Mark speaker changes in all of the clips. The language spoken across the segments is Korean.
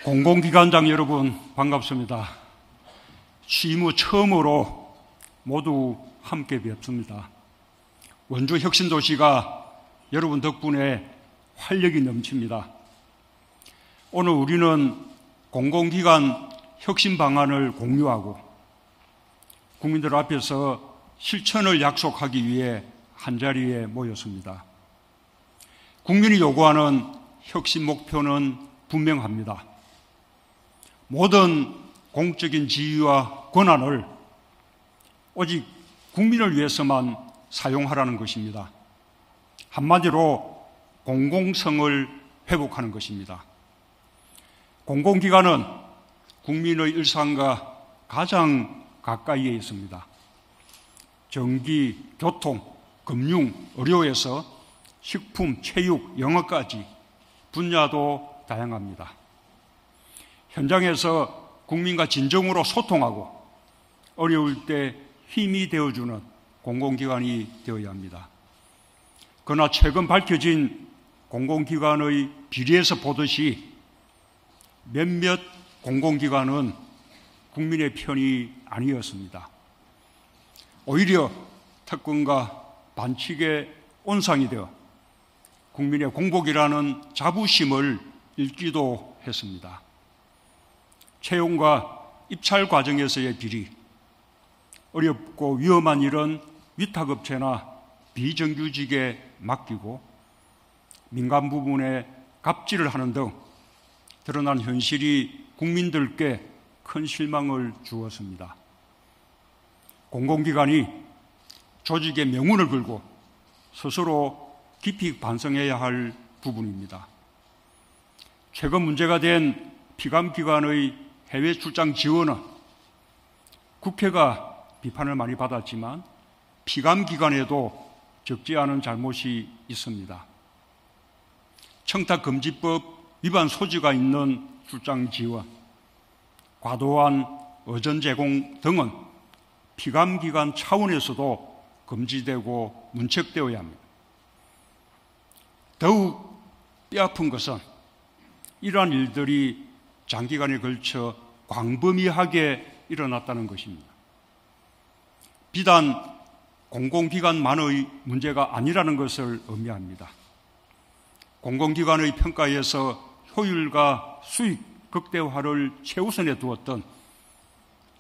Speaker 1: 공공기관장 여러분 반갑습니다. 취임 후 처음으로 모두 함께 뵙습니다. 원주 혁신도시가 여러분 덕분에 활력이 넘칩니다. 오늘 우리는 공공기관 혁신 방안을 공유하고 국민들 앞에서 실천을 약속하기 위해 한자리에 모였습니다. 국민이 요구하는 혁신 목표는 분명합니다. 모든 공적인 지위와 권한을 오직 국민을 위해서만 사용하라는 것입니다. 한마디로 공공성을 회복하는 것입니다. 공공기관은 국민의 일상과 가장 가까이에 있습니다. 전기, 교통, 금융, 의료에서 식품, 체육, 영어까지 분야도 다양합니다. 현장에서 국민과 진정으로 소통하고 어려울 때 힘이 되어주는 공공기관이 되어야 합니다. 그러나 최근 밝혀진 공공기관의 비리에서 보듯이 몇몇 공공기관은 국민의 편이 아니었습니다. 오히려 특권과 반칙의 온상이 되어 국민의 공복이라는 자부심을 잃기도 했습니다. 채용과 입찰 과정에서의 비리, 어렵고 위험한 일은 위탁업체나 비정규직에 맡기고 민간 부분에 갑질을 하는 등 드러난 현실이 국민들께 큰 실망을 주었습니다. 공공기관이 조직의 명운을 걸고 스스로 깊이 반성해야 할 부분입니다. 최근 문제가 된 피감기관의 해외 출장 지원은 국회가 비판을 많이 받았지만 피감기관에도 적지 않은 잘못이 있습니다. 청탁금지법 위반 소지가 있는 출장 지원, 과도한 의전 제공 등은 피감기관 차원에서도 금지되고 문책되어야 합니다. 더욱 뼈아픈 것은 이러한 일들이 장기간에 걸쳐 광범위하게 일어났다는 것입니다. 비단 공공기관만의 문제가 아니라는 것을 의미합니다. 공공기관의 평가에서 효율과 수익 극대화를 최우선에 두었던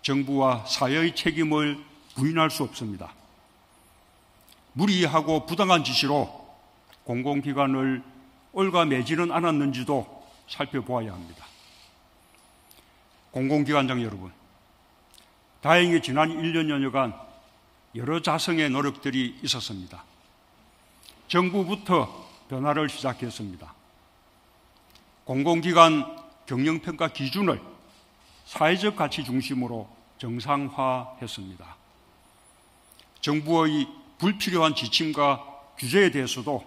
Speaker 1: 정부와 사회의 책임을 부인할 수 없습니다. 무리하고 부당한 지시로 공공기관을 올가매지는 않았는지도 살펴보아야 합니다. 공공기관장 여러분, 다행히 지난 1년여간 여러 자성의 노력들이 있었습니다. 정부부터 변화를 시작했습니다. 공공기관 경영평가 기준을 사회적 가치 중심으로 정상화했습니다. 정부의 불필요한 지침과 규제에 대해서도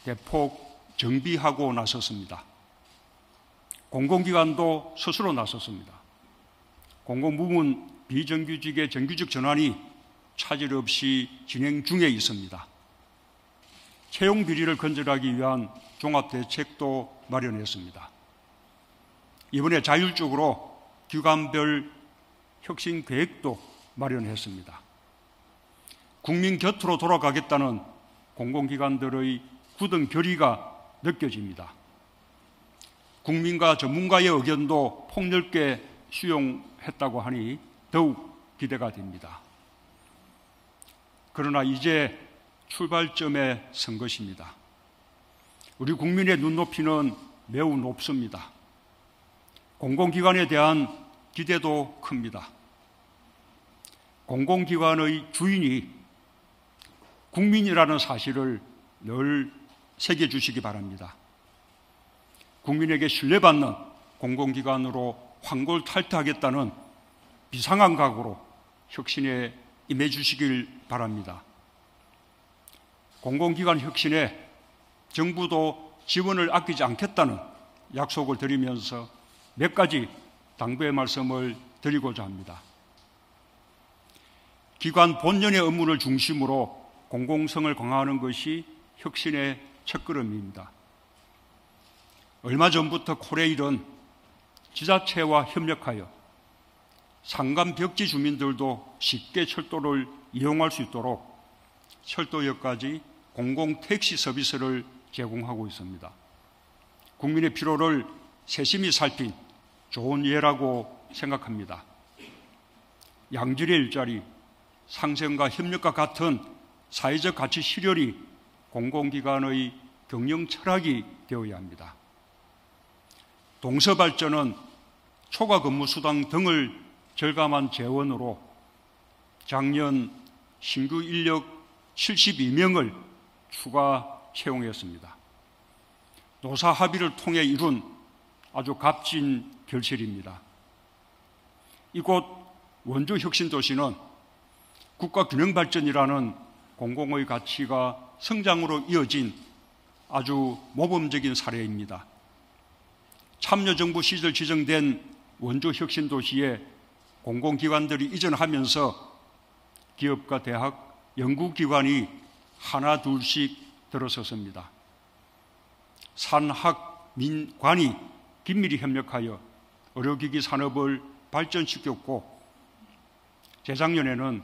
Speaker 1: 대폭 정비하고 나섰습니다. 공공기관도 스스로 나섰습니다. 공공부문 비정규직의 정규직 전환이 차질 없이 진행 중에 있습니다. 채용 비리를 근절하기 위한 종합대책도 마련했습니다. 이번에 자율적으로 기관별 혁신 계획도 마련했습니다. 국민 곁으로 돌아가겠다는 공공기관들의 굳은 결의가 느껴집니다. 국민과 전문가의 의견도 폭넓게 수용했다고 하니 더욱 기대가 됩니다. 그러나 이제 출발점에 선 것입니다. 우리 국민의 눈높이는 매우 높습니다. 공공기관에 대한 기대도 큽니다. 공공기관의 주인이 국민이라는 사실을 늘 새겨주시기 바랍니다. 국민에게 신뢰받는 공공기관으로 환골탈퇴하겠다는 비상한 각오로 혁신에 임해주시길 바랍니다. 공공기관 혁신에 정부도 지원을 아끼지 않겠다는 약속을 드리면서 몇 가지 당부의 말씀을 드리고자 합니다. 기관 본연의 업무를 중심으로 공공성을 강화하는 것이 혁신의 첫걸음입니다. 얼마 전부터 코레일은 지자체와 협력하여 산간 벽지 주민들도 쉽게 철도를 이용할 수 있도록 철도역까지 공공택시 서비스를 제공하고 있습니다. 국민의 필요를 세심히 살핀 좋은 예라고 생각합니다. 양질의 일자리, 상생과 협력과 같은 사회적 가치 실현이 공공기관의 경영 철학이 되어야 합니다. 동서발전은 초과 근무 수당 등을 절감한 재원으로 작년 신규 인력 72명을 추가 채용했습니다. 노사 합의를 통해 이룬 아주 값진 결실입니다. 이곳 원주 혁신도시는 국가균형발전이라는 공공의 가치가 성장으로 이어진 아주 모범적인 사례입니다. 참여정부 시절 지정된 원주 혁신도시에 공공기관들이 이전하면서 기업과 대학, 연구기관이 하나 둘씩 들어섰습니다. 산학, 민관이 긴밀히 협력하여 의료기기 산업을 발전시켰고 재작년에는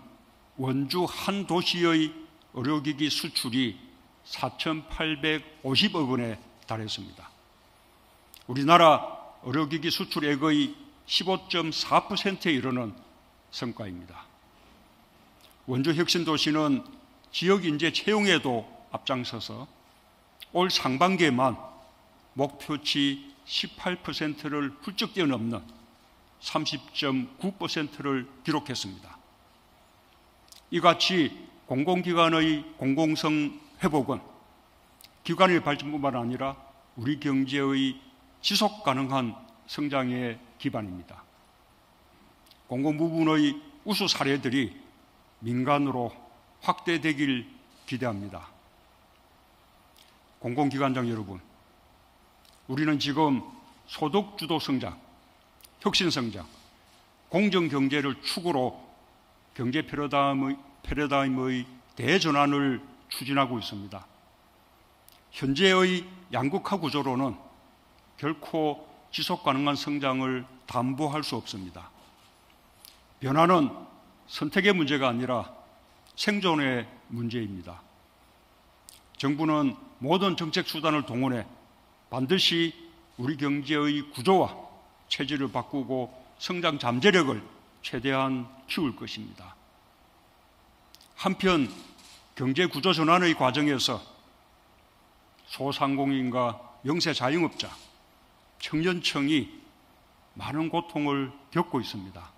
Speaker 1: 원주 한 도시의 의료기기 수출이 4,850억 원에 달했습니다. 우리나라 의료기기 수출액의 15.4%에 이르는 성과입니다. 원주 혁신도시는 지역인재 채용에도 앞장서서 올 상반기에만 목표치 18%를 훌쩍 뛰어넘는 30.9%를 기록했습니다. 이같이 공공기관의 공공성 회복은 기관의 발전뿐만 아니라 우리 경제의 지속가능한 성장의 기반입니다. 공공부문의 우수 사례들이 민간으로 확대되길 기대합니다. 공공기관장 여러분, 우리는 지금 소득주도 성장, 혁신성장, 공정경제를 축으로 경제 패러다임의 대전환을 추진하고 있습니다. 현재의 양극화 구조로는 결코 지속가능한 성장을 담보할 수 없습니다. 변화는 선택의 문제가 아니라 생존의 문제입니다. 정부는 모든 정책 수단을 동원해 반드시 우리 경제의 구조와 체질을 바꾸고 성장 잠재력을 최대한 키울 것입니다. 한편 경제 구조 전환의 과정에서 소상공인과 영세 자영업자, 청년층이 많은 고통을 겪고 있습니다.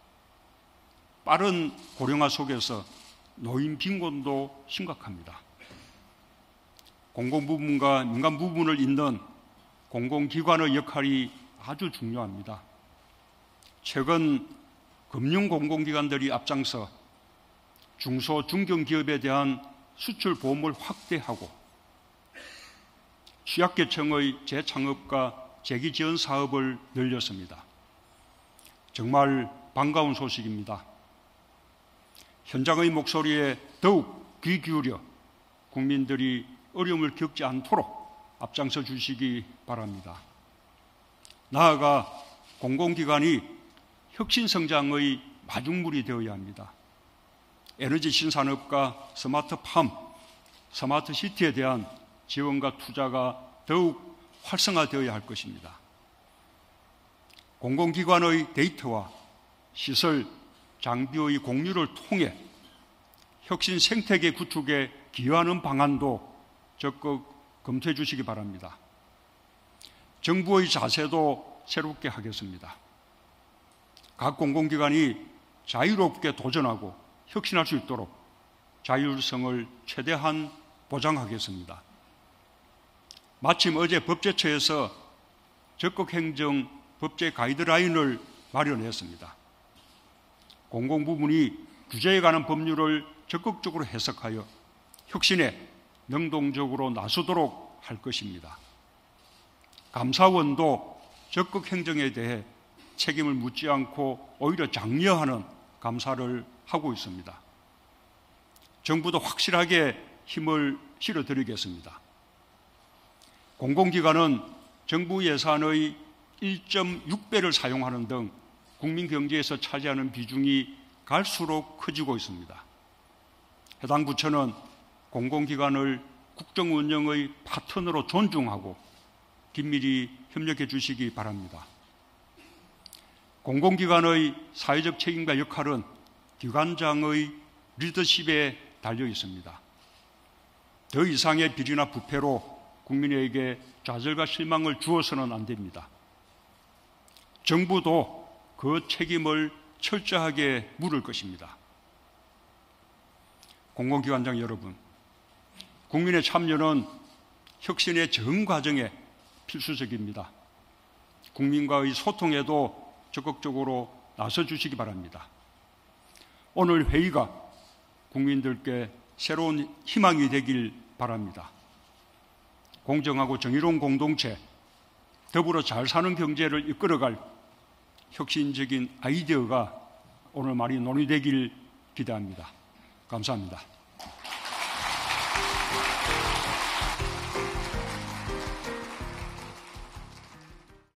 Speaker 1: 빠른 고령화 속에서 노인 빈곤도 심각합니다. 공공부문과 민간부문을 잇는 공공기관의 역할이 아주 중요합니다. 최근 금융공공기관들이 앞장서 중소, 중견기업에 대한 수출 보험을 확대하고 취약계층의 재창업과 재기지원 사업을 늘렸습니다. 정말 반가운 소식입니다. 현장의 목소리에 더욱 귀 기울여 국민들이 어려움을 겪지 않도록 앞장서 주시기 바랍니다. 나아가 공공기관이 혁신성장의 마중물이 되어야 합니다. 에너지 신산업과 스마트팜, 스마트시티에 대한 지원과 투자가 더욱 활성화되어야 할 것입니다. 공공기관의 데이터와 시설, 장비의 공유를 통해 혁신 생태계 구축에 기여하는 방안도 적극 검토해 주시기 바랍니다. 정부의 자세도 새롭게 하겠습니다. 각 공공기관이 자유롭게 도전하고 혁신할 수 있도록 자율성을 최대한 보장하겠습니다. 마침 어제 법제처에서 적극행정 법제 가이드라인을 마련했습니다. 공공부문이 규제에 관한 법률을 적극적으로 해석하여 혁신에 능동적으로 나서도록 할 것입니다. 감사원도 적극 행정에 대해 책임을 묻지 않고 오히려 장려하는 감사를 하고 있습니다. 정부도 확실하게 힘을 실어드리겠습니다. 공공기관은 정부 예산의 1.6배를 사용하는 등 국민 경제에서 차지하는 비중이 갈수록 커지고 있습니다. 해당 부처는 공공기관을 국정 운영의 파트너로 존중하고 긴밀히 협력해 주시기 바랍니다. 공공기관의 사회적 책임과 역할은 기관장의 리더십에 달려 있습니다. 더 이상의 비리나 부패로 국민에게 좌절과 실망을 주어서는 안 됩니다. 정부도 그 책임을 철저하게 물을 것입니다. 공공기관장 여러분, 국민의 참여는 혁신의 전 과정에 필수적입니다. 국민과의 소통에도 적극적으로 나서주시기 바랍니다. 오늘 회의가 국민들께 새로운 희망이 되길 바랍니다. 공정하고 정의로운 공동체, 더불어 잘 사는 경제를 이끌어갈 혁신적인 아이디어가 오늘 많이 논의되길 기대합니다. 감사합니다.